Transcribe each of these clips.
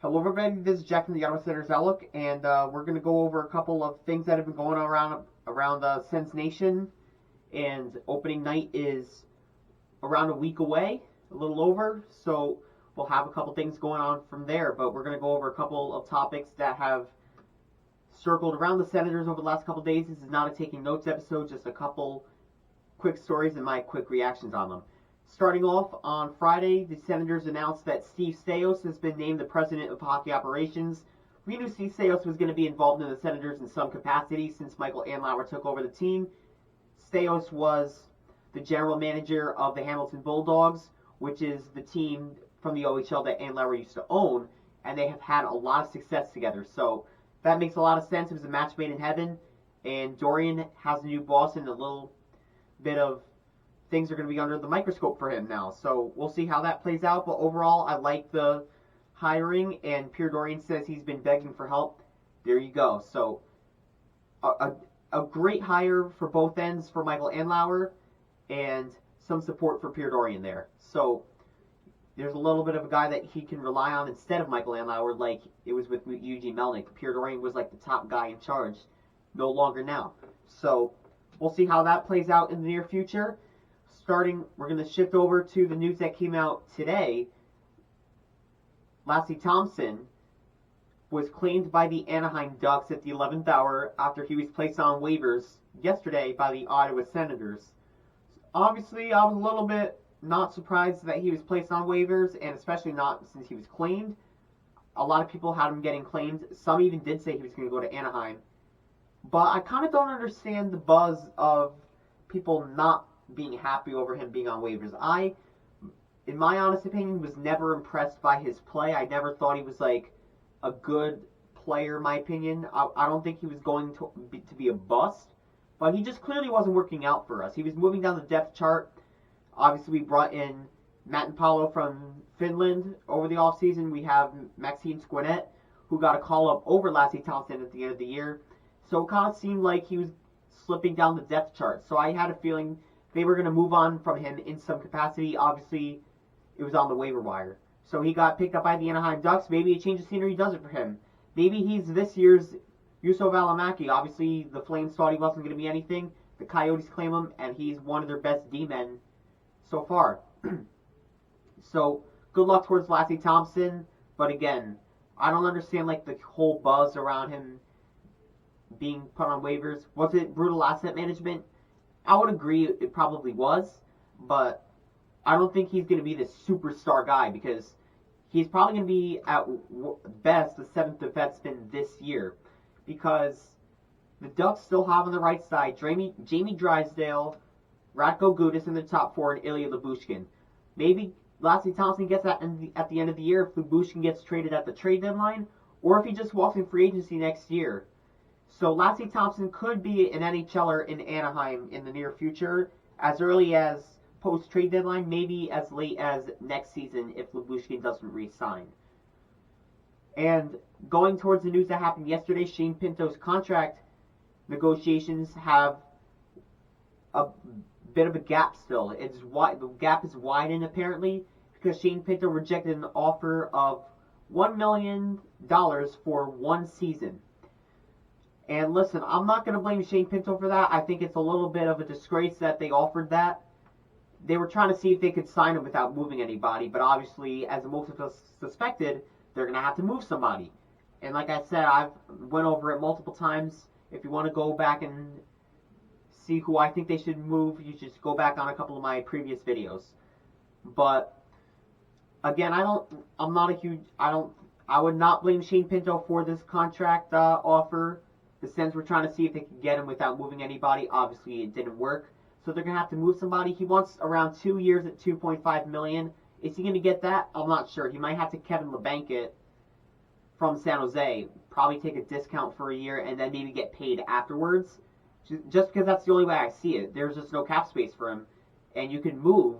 Hello, everybody. This is Jack from the Auto Center's Outlook, and we're going to go over a couple of things that have been going on around SENS Nation. And opening night is around a week away, a little over, so we'll have a couple things going on from there. But we're going to go over a couple of topics that have circled around the Senators over the last couple of days. This is not a taking notes episode, just a couple quick stories and my quick reactions on them. Starting off on Friday, the Senators announced that Steve Staios has been named the president of hockey operations. We knew Steve Staios was going to be involved in the Senators in some capacity since Michael Andlauer took over the team. Staios was the general manager of the Hamilton Bulldogs, which is the team from the OHL that Andlauer used to own, and they have had a lot of success together. So that makes a lot of sense. It was a match made in heaven, and Dorian has a new boss and a little bit of things are going to be under the microscope for him now. So we'll see how that plays out. But overall, I like the hiring, and Pierre Dorian says he's been begging for help. There you go. So a great hire for both ends for Michael Andlauer, and some support for Pierre Dorian there. So there's a little bit of a guy that he can rely on instead of Michael Andlauer, like it was with Eugene Melnyk. Pierre Dorian was like the top guy in charge. No longer now. So we'll see how that plays out in the near future. We're going to shift over to the news that came out today. Thomson was claimed by the Anaheim Ducks at the 11th hour after he was placed on waivers yesterday by the Ottawa Senators. Obviously, I was a little bit not surprised that he was placed on waivers, and especially not since he was claimed. A lot of people had him getting claimed. Some even did say he was going to go to Anaheim. But I kind of don't understand the buzz of people not being happy over him being on waivers. I, in my honest opinion, was never impressed by his play. I never thought he was like a good player, in my opinion. I don't think he was going to be a bust, but he just clearly wasn't working out for us. He was moving down the depth chart. Obviously, we brought in Matt Paulo from Finland over the offseason. We have Maxime Squinet, who got a call-up over Lassie Thompson at the end of the year. So it kind of seemed like he was slipping down the depth chart. So I had a feeling they were going to move on from him in some capacity. Obviously, it was on the waiver wire. So he got picked up by the Anaheim Ducks. Maybe a change of scenery does it for him. Maybe he's this year's Juuso Välimäki. Obviously, the Flames thought he wasn't going to be anything. The Coyotes claim him, and he's one of their best D-men so far. So, good luck towards Lassie Thompson. But again, I don't understand like the whole buzz around him being put on waivers. Was it brutal asset management? I would agree it probably was, but I don't think he's going to be the superstar guy because he's probably going to be at best the seventh defenseman this year because the Ducks still have on the right side Jamie Drysdale, Radko Gudas in the top four, and Ilya Lyubushkin. Maybe Lassie Thompson gets that at the end of the year if Lyubushkin gets traded at the trade deadline, or if he just walks in free agency next year. So Lassie Thompson could be an NHLer in Anaheim in the near future, as early as post-trade deadline, maybe as late as next season if Lyubushkin doesn't re-sign. And going towards the news that happened yesterday, Shane Pinto's contract negotiations have a bit of a gap still. The gap is widened apparently because Shane Pinto rejected an offer of $1 million for one season. And listen, I'm not going to blame Shane Pinto for that. I think it's a little bit of a disgrace that they offered that. They were trying to see if they could sign him without moving anybody, but obviously, as most of us suspected, they're going to have to move somebody. And like I said, I've went over it multiple times. If you want to go back and see who I think they should move, you just go back on a couple of my previous videos. But again, I would not blame Shane Pinto for this contract offer. The Sens were trying to see if they could get him without moving anybody. Obviously, it didn't work. So they're going to have to move somebody. He wants around 2 years at $2.5 million. Is he going to get that? I'm not sure. He might have to Kevin LeBanc it from San Jose. Probably take a discount for a year and then maybe get paid afterwards. Just because that's the only way I see it. There's just no cap space for him. And you can move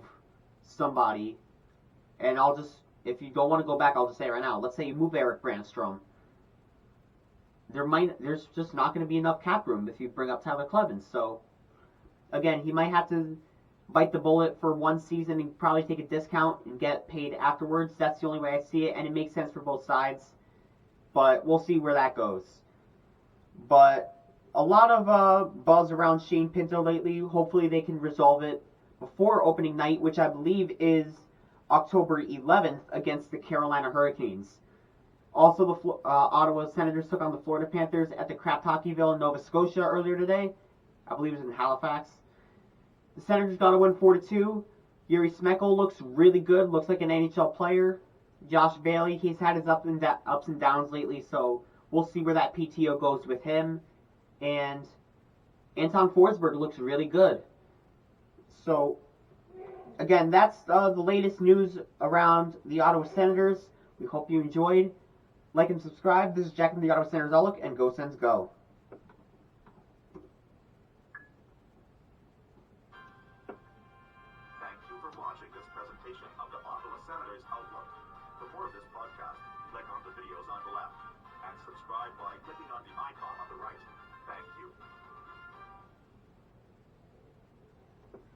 somebody. And if you don't want to go back, I'll just say right now. Let's say you move Eric Brandstrom. There's just not going to be enough cap room if you bring up Tyler Clevens. So, again, he might have to bite the bullet for one season and probably take a discount and get paid afterwards. That's the only way I see it, and it makes sense for both sides. But we'll see where that goes. But a lot of buzz around Shane Pinto lately. Hopefully they can resolve it before opening night, which I believe is October 11th against the Carolina Hurricanes. Also, the Ottawa Senators took on the Florida Panthers at the Kraft Hockeyville in Nova Scotia earlier today. I believe it was in Halifax. The Senators got a win 4-2. Yuri Smekel looks really good. Looks like an NHL player. Josh Bailey, he's had his ups and downs lately, so we'll see where that PTO goes with him. And Anton Forsberg looks really good. So, again, that's the latest news around the Ottawa Senators. We hope you enjoyed. Like and subscribe. This is Jack from the Ottawa Senators Outlook, and go Sens go. Thank you for watching this presentation of